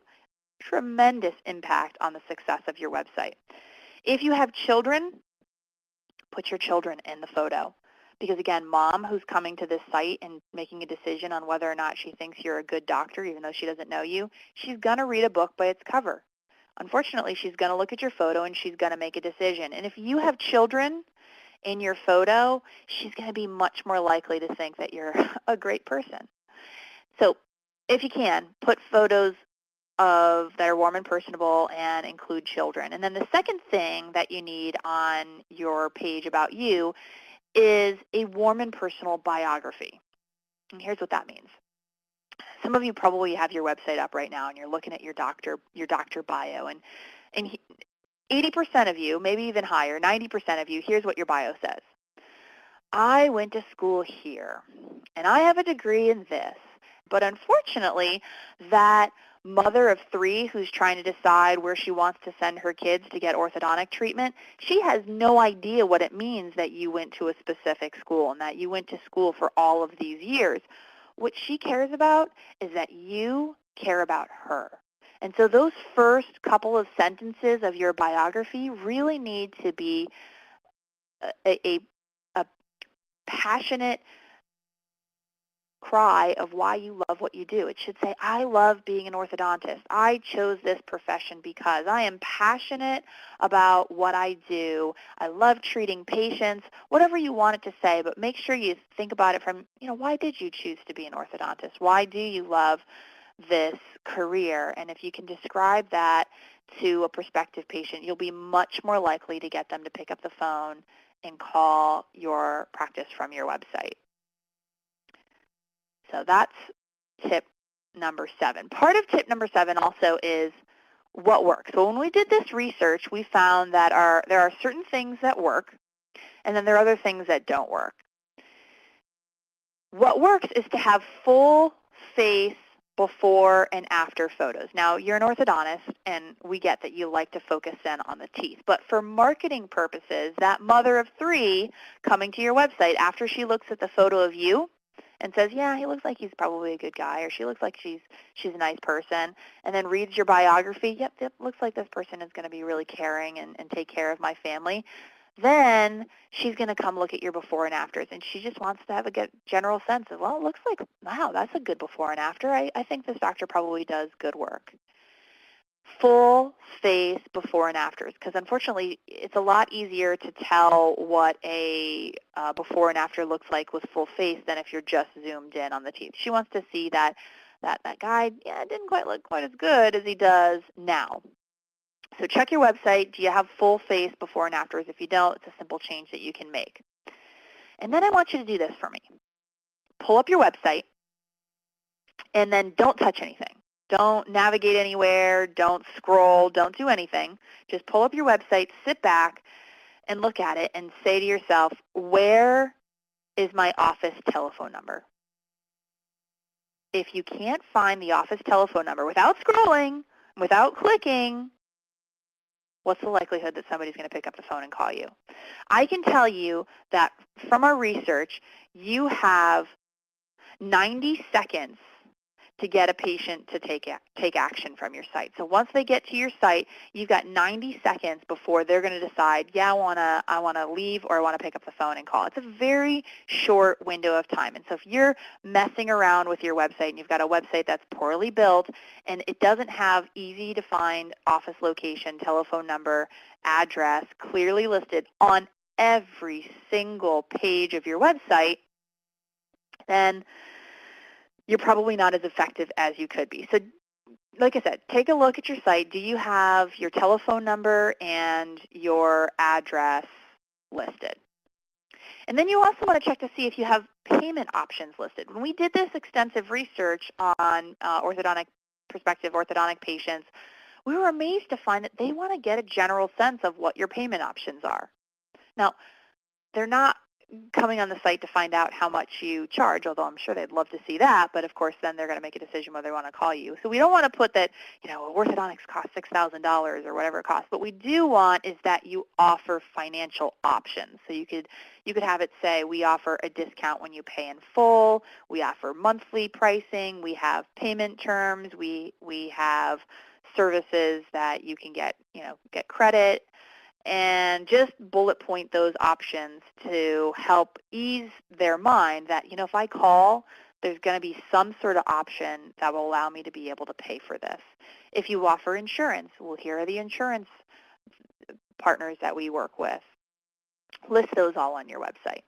tremendous impact on the success of your website. If you have children, put your children in the photo. Because again, mom who's coming to this site and making a decision on whether or not she thinks you're a good doctor, even though she doesn't know you, she's going to read a book by its cover. Unfortunately, she's going to look at your photo and she's going to make a decision. And if you have children in your photo, she's going to be much more likely to think that you're a great person. So if you can, put photos that are warm and personable and include children. And then the second thing that you need on your page about you is a warm and personal biography. And here's what that means. Some of you probably have your website up right now and you're looking at your doctor bio, and 80% of you, maybe even higher, 90% of you, here's what your bio says. I went to school here and I have a degree in this, but unfortunately that mother of 3 who's trying to decide where she wants to send her kids to get orthodontic treatment, she has no idea what it means that you went to a specific school and that you went to school for all of these years. What she cares about is that you care about her And so those first couple of sentences of your biography really need to be a passionate cry of why you love what you do. It should say, I love being an orthodontist. I chose this profession because I am passionate about what I do. I love treating patients, whatever you want it to say, but make sure you think about it from, why did you choose to be an orthodontist? Why do you love this career? And if you can describe that to a prospective patient, you'll be much more likely to get them to pick up the phone and call your practice from your website. So that's tip number 7. Part of tip number 7 also is what works. So when we did this research, we found that there are certain things that work, and then there are other things that don't work. What works is to have full face before and after photos. Now, you're an orthodontist, and we get that you like to focus in on the teeth. But for marketing purposes, that mother of 3 coming to your website after she looks at the photo of you and says, yeah, he looks like he's probably a good guy, or she looks like she's a nice person, and then reads your biography, yep, it looks like this person is going to be really caring and take care of my family, then she's going to come look at your before and afters, and she just wants to have a general sense of, well, it looks like, wow, that's a good before and after. I think this doctor probably does good work. Full face before and afters, because unfortunately it's a lot easier to tell what a before and after looks like with full face than if you're just zoomed in on the teeth. She wants to see that guy, didn't quite look quite as good as he does now. So check your website. Do you have full face before and afters? If you don't, it's a simple change that you can make. And then I want you to do this for me. Pull up your website, and then don't touch anything. Don't navigate anywhere, don't scroll, don't do anything. Just pull up your website, sit back, and look at it and say to yourself, where is my office telephone number? If you can't find the office telephone number without scrolling, without clicking, what's the likelihood that somebody's going to pick up the phone and call you? I can tell you that from our research, you have 90 seconds to get a patient to take action from your site. So once they get to your site, you've got 90 seconds before they're going to decide, yeah, I want to leave or I want to pick up the phone and call. It's a very short window of time. And so if you're messing around with your website and you've got a website that's poorly built and it doesn't have easy to find office location, telephone number, address clearly listed on every single page of your website, then you're probably not as effective as you could be. So like I said, take a look at your site. Do you have your telephone number and your address listed? And then you also want to check to see if you have payment options listed. When we did this extensive research on prospective orthodontic patients, we were amazed to find that they want to get a general sense of what your payment options are. Now, they're not coming on the site to find out how much you charge, although I'm sure they'd love to see that, but of course then they're going to make a decision whether they want to call you. So we don't want to put that, orthodontics cost $6,000 or whatever it costs. What we do want is that you offer financial options. So you could have it say, we offer a discount when you pay in full, we offer monthly pricing, we have payment terms, we have services that you can get credit, and just bullet point those options to help ease their mind that, if I call, there's going to be some sort of option that will allow me to be able to pay for this. If you offer insurance, well, here are the insurance partners that we work with. List those all on your website.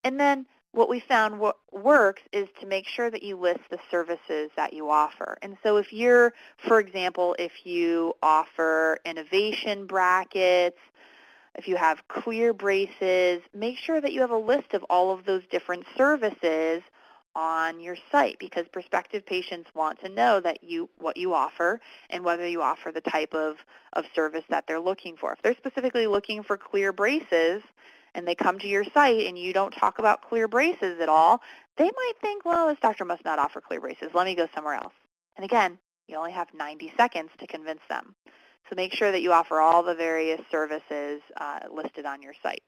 And then what we found works is to make sure that you list the services that you offer. And so if you're, for example, if you offer innovation brackets, if you have clear braces, make sure that you have a list of all of those different services on your site, because prospective patients want to know that what you offer and whether you offer the type of service that they're looking for. If they're specifically looking for clear braces, and they come to your site and you don't talk about clear braces at all, they might think, well, this doctor must not offer clear braces. Let me go somewhere else. And again, you only have 90 seconds to convince them. So make sure that you offer all the various services listed on your site.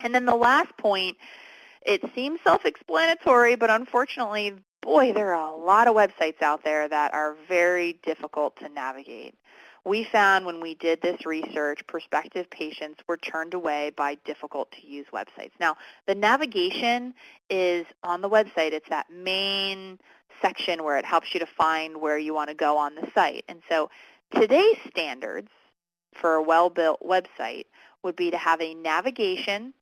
And then the last point, it seems self-explanatory, but unfortunately, boy, there are a lot of websites out there that are very difficult to navigate. We found when we did this research, prospective patients were turned away by difficult-to-use websites. Now, the navigation is on the website. It's that main section where it helps you to find where you want to go on the site. And so today's standards for a well-built website would be to have a navigation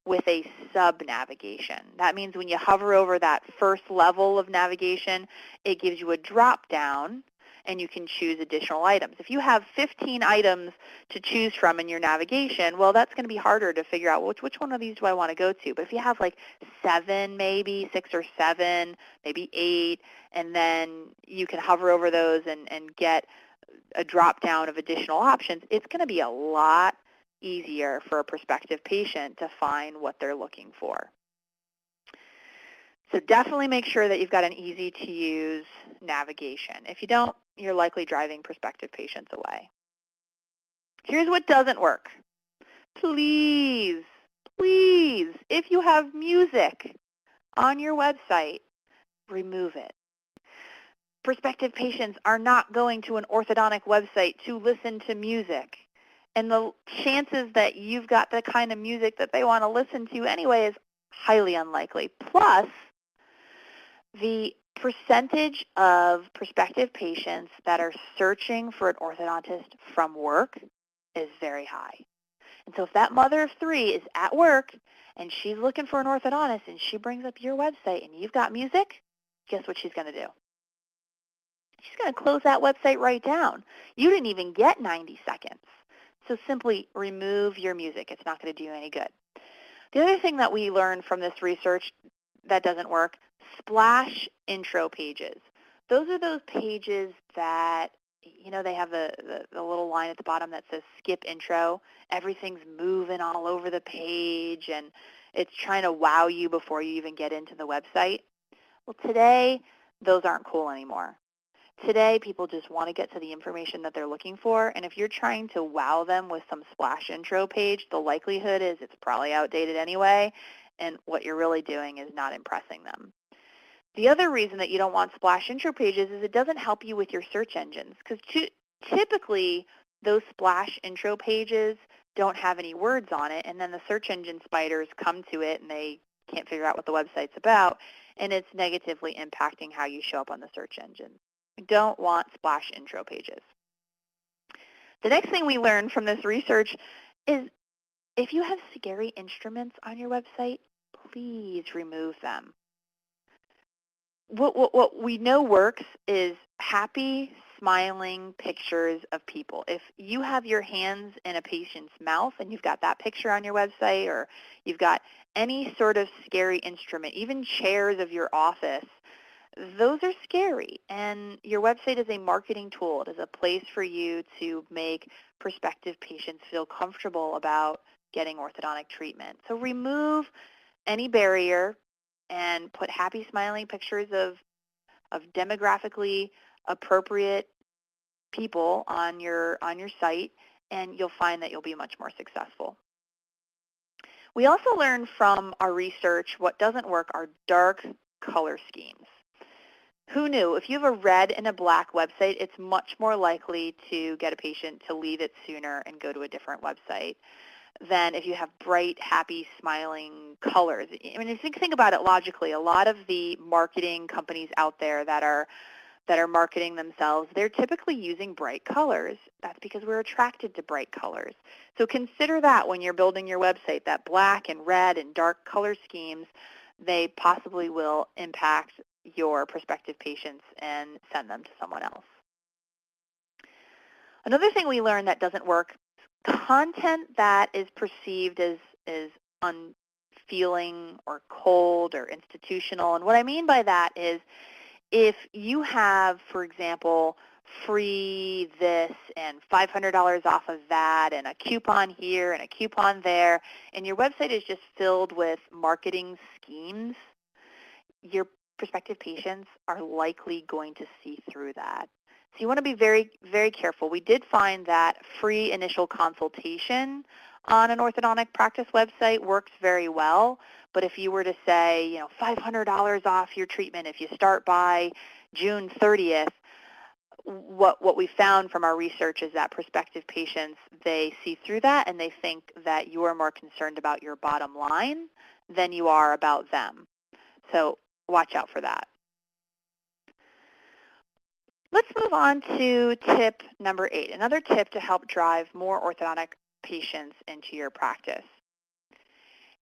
with a sub-navigation. That means when you hover over that first level of navigation, it gives you a drop-down, and you can choose additional items. If you have 15 items to choose from in your navigation, well, that's going to be harder to figure out which one of these do I want to go to. But if you have like 7, maybe 6 or 7, maybe 8, and then you can hover over those and get a drop-down of additional options, it's going to be a lot easier for a prospective patient to find what they're looking for. So definitely make sure that you've got an easy-to-use navigation. If you don't, you're likely driving prospective patients away. Here's what doesn't work. Please, please, if you have music on your website, remove it. Prospective patients are not going to an orthodontic website to listen to music. And the chances that you've got the kind of music that they want to listen to anyway is highly unlikely. Plus, the percentage of prospective patients that are searching for an orthodontist from work is very high. And so if that mother of 3 is at work and she's looking for an orthodontist and she brings up your website and you've got music, guess what she's going to do? She's going to close that website right down. You didn't even get 90 seconds. So simply remove your music. It's not going to do you any good. The other thing that we learned from this research that doesn't work, splash intro pages. Those are those pages that, you know, they have the little line at the bottom that says skip intro. Everything's moving all over the page, and it's trying to wow you before you even get into the website. Well, today, those aren't cool anymore. Today, people just want to get to the information that they're looking for, and if you're trying to wow them with some splash intro page, the likelihood is it's probably outdated anyway, and what you're really doing is not impressing them. The other reason that you don't want splash intro pages is it doesn't help you with your search engines, because typically those splash intro pages don't have any words on it, and then the search engine spiders come to it and they can't figure out what the website's about, and it's negatively impacting how you show up on the search engine. We don't want splash intro pages. The next thing we learned from this research is if you have scary instruments on your website, please remove them. What we know works is happy, smiling pictures of people. If you have your hands in a patient's mouth and you've got that picture on your website, or you've got any sort of scary instrument, even chairs of your office, those are scary, and your website is a marketing tool. It is a place for you to make prospective patients feel comfortable about getting orthodontic treatment. So remove any barrier and put happy, smiling pictures of demographically appropriate people on your site, and you'll find that you'll be much more successful. We also learned from our research what doesn't work are dark color schemes. Who knew? If you have a red and a black website, it's much more likely to get a patient to leave it sooner and go to a different website than if you have bright, happy, smiling colors. I mean, if you think about it logically, a lot of the marketing companies out there that are marketing themselves, they're typically using bright colors. That's because we're attracted to bright colors. So consider that when you're building your website, that black and red and dark color schemes, they possibly will impact your prospective patients and send them to someone else. Another thing we learned that doesn't work, content that is perceived as unfeeling or cold or institutional. And what I mean by that is if you have, for example, free this and $500 off of that and a coupon here and a coupon there, and your website is just filled with marketing schemes, your prospective patients are likely going to see through that. So you want to be very, very careful. We did find that free initial consultation on an orthodontic practice website works very well, But if you were to say, $500 off your treatment if you start by June 30th, what we found from our research is that prospective patients, they see through that and they think that you are more concerned about your bottom line than you are about them. So watch out for that. Let's move on to tip number 8, another tip to help drive more orthodontic patients into your practice.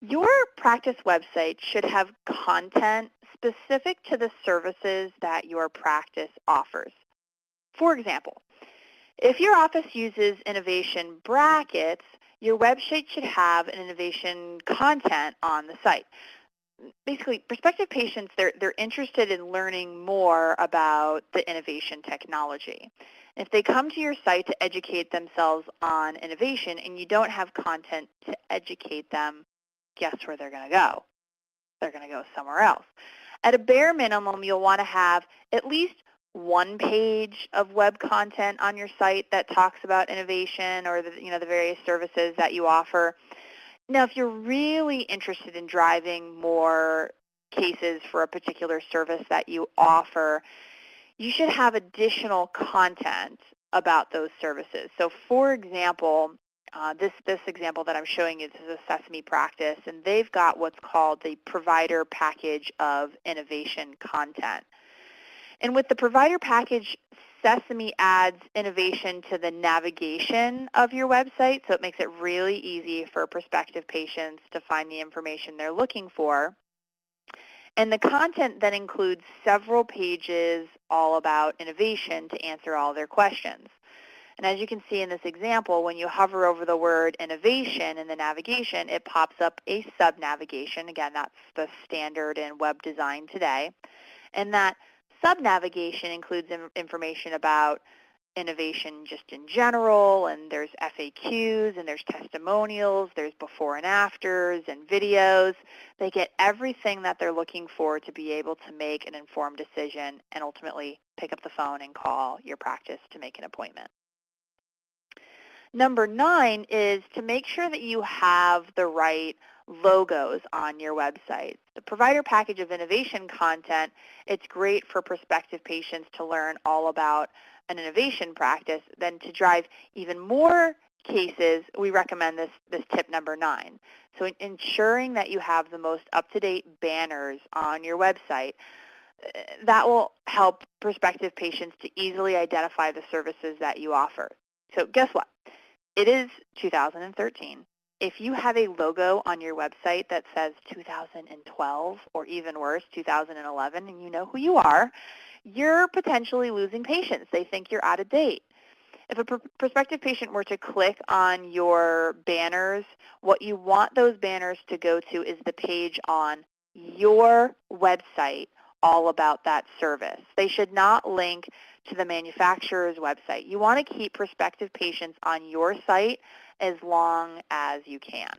Your practice website should have content specific to the services that your practice offers. For example, if your office uses innovation brackets, your website should have an innovation content on the site. Basically, prospective patients, they're interested in learning more about the innovation technology. If they come to your site to educate themselves on innovation and you don't have content to educate them, guess where they're going to go? They're going to go somewhere else. At a bare minimum, you'll want to have at least one page of web content on your site that talks about innovation or the various services that you offer. Now, if you're really interested in driving more cases for a particular service that you offer, you should have additional content about those services. So, for example, this example that I'm showing you, this is a Sesame practice, and they've got what's called the provider package of innovation content. And with the provider package, Sesame adds innovation to the navigation of your website, so it makes it really easy for prospective patients to find the information they're looking for. And the content then includes several pages all about innovation to answer all their questions. And as you can see in this example, when you hover over the word innovation in the navigation, it pops up a sub-navigation. Again, that's the standard in web design today. And that sub-navigation includes information about innovation just in general, and there's FAQs, and there's testimonials, there's before and afters, and videos. They get everything that they're looking for to be able to make an informed decision and ultimately pick up the phone and call your practice to make an appointment. Number 9 is to make sure that you have the right logos on your website. The provider package of innovation content, it's great for prospective patients to learn all about an innovation practice. Then to drive even more cases, we recommend this tip number 9. So ensuring that you have the most up-to-date banners on your website, that will help prospective patients to easily identify the services that you offer. So guess what? It is 2013. If you have a logo on your website that says 2012 or even worse, 2011, and you know who you are, you're potentially losing patients. They think you're out of date. If a prospective patient were to click on your banners, what you want those banners to go to is the page on your website all about that service. They should not link to the manufacturer's website. You want to keep prospective patients on your site as long as you can.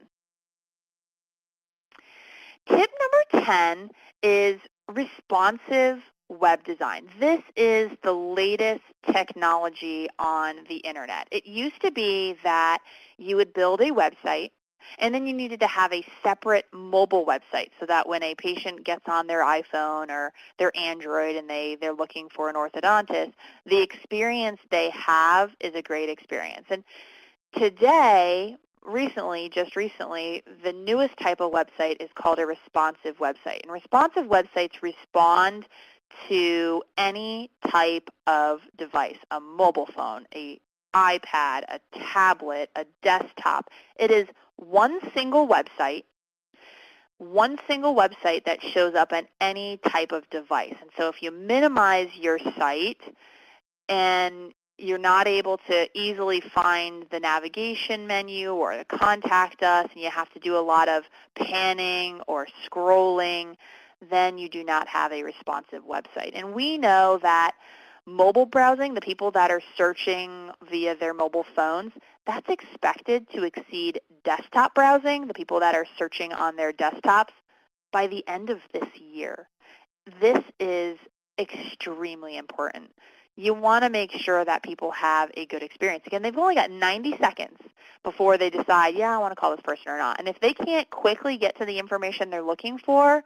Tip number 10 is responsive web design. This is the latest technology on the internet. It used to be that you would build a website and then you needed to have a separate mobile website so that when a patient gets on their iPhone or their Android and they're looking for an orthodontist, the experience they have is a great experience. And today, just recently, the newest type of website is called a responsive website. And responsive websites respond to any type of device, a mobile phone, an iPad, a tablet, a desktop. It is one single website that shows up on any type of device. And so if you minimize your site and you're not able to easily find the navigation menu or the contact us, and you have to do a lot of panning or scrolling, then you do not have a responsive website. And we know that mobile browsing, the people that are searching via their mobile phones, that's expected to exceed desktop browsing, the people that are searching on their desktops, by the end of this year. This is extremely important. You want to make sure that people have a good experience. Again, they've only got 90 seconds before they decide, yeah, I want to call this person or not. And if they can't quickly get to the information they're looking for,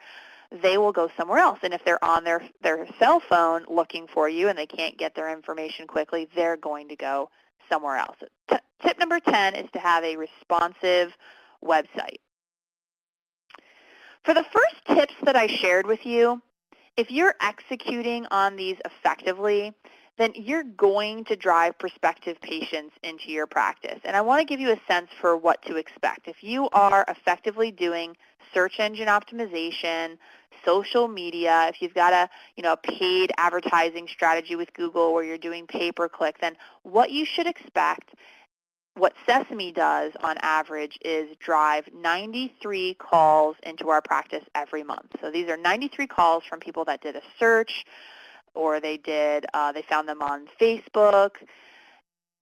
they will go somewhere else. And if they're on their cell phone looking for you and they can't get their information quickly, they're going to go somewhere else. Tip number 10 is to have a responsive website. For the first tips that I shared with you, if you're executing on these effectively, then you're going to drive prospective patients into your practice. And I want to give you a sense for what to expect. If you are effectively doing search engine optimization, social media, if you've got a paid advertising strategy with Google where you're doing pay-per-click, then what you should expect, what Sesame does on average, is drive 93 calls into our practice every month. So these are 93 calls from people that did a search, or they found them on Facebook.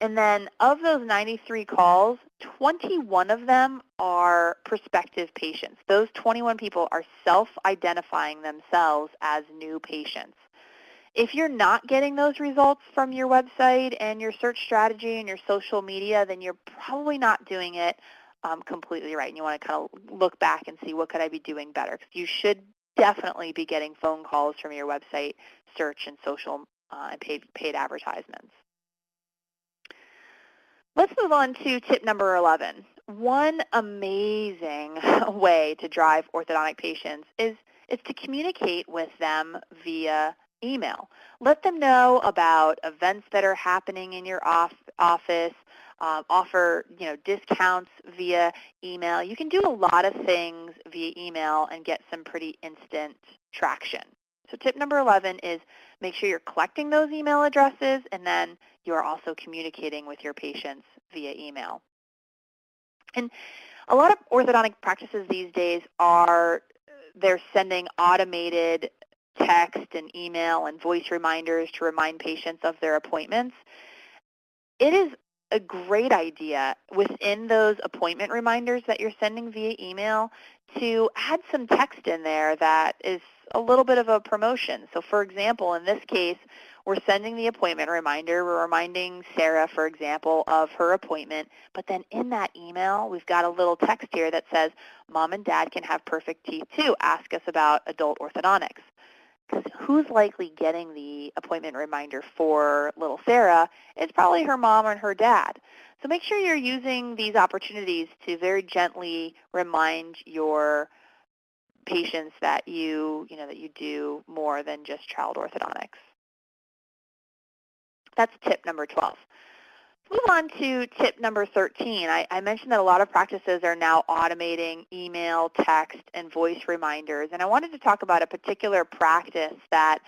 And then of those 93 calls, 21 of them are prospective patients. Those 21 people are self-identifying themselves as new patients. If you're not getting those results from your website and your search strategy and your social media, then you're probably not doing it completely right. And you want to kind of look back and see, what could I be doing better? Because you should definitely be getting phone calls from your website, search, and social and paid advertisements. Let's move on to tip number 11. One amazing way to drive orthodontic patients is to communicate with them via email. Let them know about events that are happening in your office. Offer discounts via email. You can do a lot of things via email and get some pretty instant traction. So tip number 11 is make sure you're collecting those email addresses, and then you're also communicating with your patients via email. And a lot of orthodontic practices these days they're sending automated text and email and voice reminders to remind patients of their appointments. It is a great idea within those appointment reminders that you're sending via email to add some text in there that is a little bit of a promotion. So for example, in this case, we're sending the appointment reminder. We're reminding Sarah, for example, of her appointment. But then in that email, we've got a little text here that says, Mom and Dad can have perfect teeth too. Ask us about adult orthodontics. Because who's likely getting the appointment reminder for little Sarah? It's probably her mom and her dad. So make sure you're using these opportunities to very gently remind your patients that you do more than just child orthodontics. That's tip number 12. Let's move on to tip number 13. I mentioned that a lot of practices are now automating email, text, and voice reminders. And I wanted to talk about a particular practice that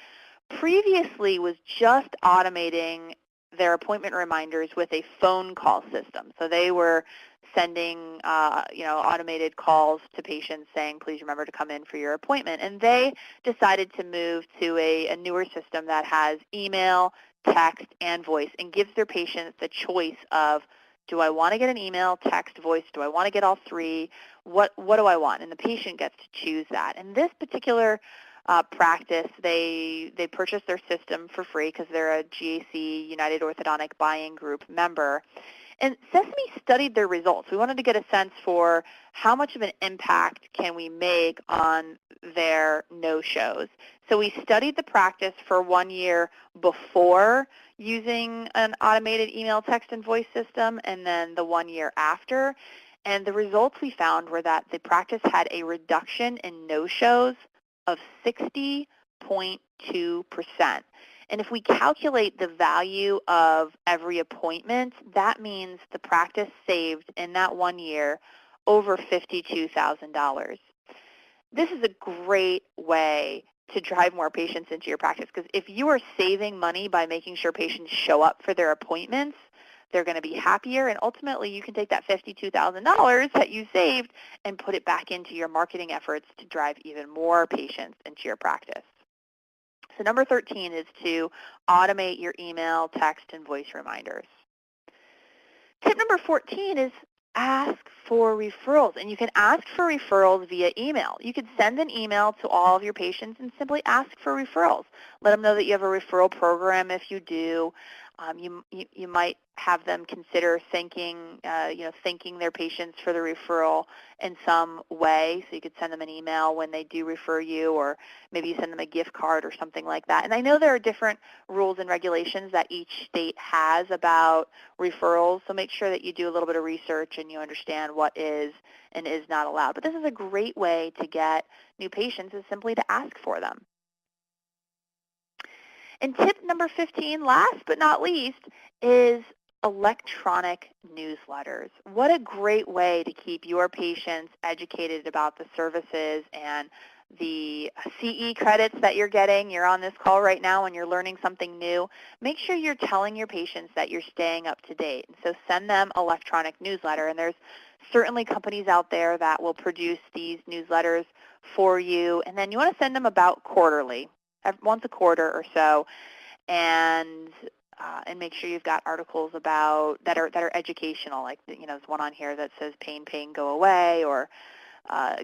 previously was just automating their appointment reminders with a phone call system. So they were sending automated calls to patients saying, please remember to come in for your appointment. And they decided to move to a newer system that has email, text, and voice, and gives their patients the choice of, do I want to get an email, text, voice? Do I want to get all three? What do I want? And the patient gets to choose that. And this particular practice, they purchase their system for free because they're a GAC, United Orthodontic Buying Group member. And Sesame studied their results. We wanted to get a sense for how much of an impact can we make on their no-shows. So we studied the practice for 1 year before using an automated email, text, and voice system, and then the 1 year after. And the results we found were that the practice had a reduction in no-shows of 60.2%. And if we calculate the value of every appointment, that means the practice saved in that 1 year over $52,000. This is a great way to drive more patients into your practice, because if you are saving money by making sure patients show up for their appointments, they're going to be happier, and ultimately you can take that $52,000 that you saved and put it back into your marketing efforts to drive even more patients into your practice. So number 13 is to automate your email, text, and voice reminders. Tip number 14 is ask for referrals. And you can ask for referrals via email. You could send an email to all of your patients and simply ask for referrals. Let them know that you have a referral program if you do. You might have them consider thanking their patients for the referral in some way. So you could send them an email when they do refer you, or maybe you send them a gift card or something like that. And I know there are different rules and regulations that each state has about referrals, so make sure that you do a little bit of research and you understand what is and is not allowed. But this is a great way to get new patients, is simply to ask for them. And tip number 15, last but not least, is electronic newsletters. What a great way to keep your patients educated about the services and the CE credits that you're getting. You're on this call right now and you're learning something new. Make sure you're telling your patients that you're staying up to date. And so send them electronic newsletter. And there's certainly companies out there that will produce these newsletters for you. And then you want to send them about quarterly, once a quarter or so, and make sure you've got articles about that are educational, like there's one on here that says pain go away, or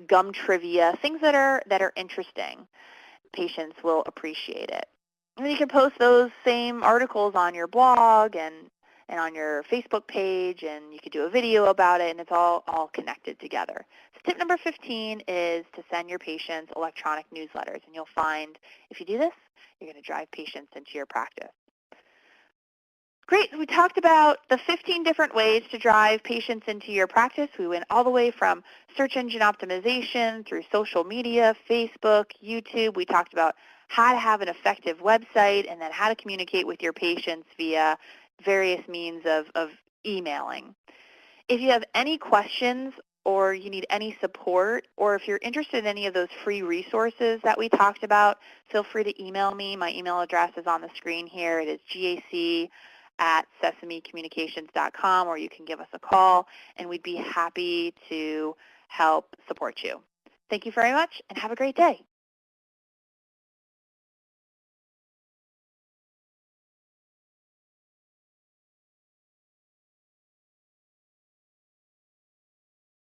gum trivia, things that are interesting. Patients will appreciate it. And then you can post those same articles on your blog and on your Facebook page, and you could do a video about it, and it's all connected together. So tip number 15 is to send your patients electronic newsletters, and you'll find if you do this, you're going to drive patients into your practice. Great. We talked about the 15 different ways to drive patients into your practice. We went all the way from search engine optimization through social media, Facebook, YouTube. We talked about how to have an effective website, and then how to communicate with your patients via various means of emailing. If you have any questions, or you need any support, or if you're interested in any of those free resources that we talked about, feel free to email me. My email address is on the screen here. It is gac@sesamecommunications.com, or you can give us a call, and we'd be happy to help support you. Thank you very much, and have a great day.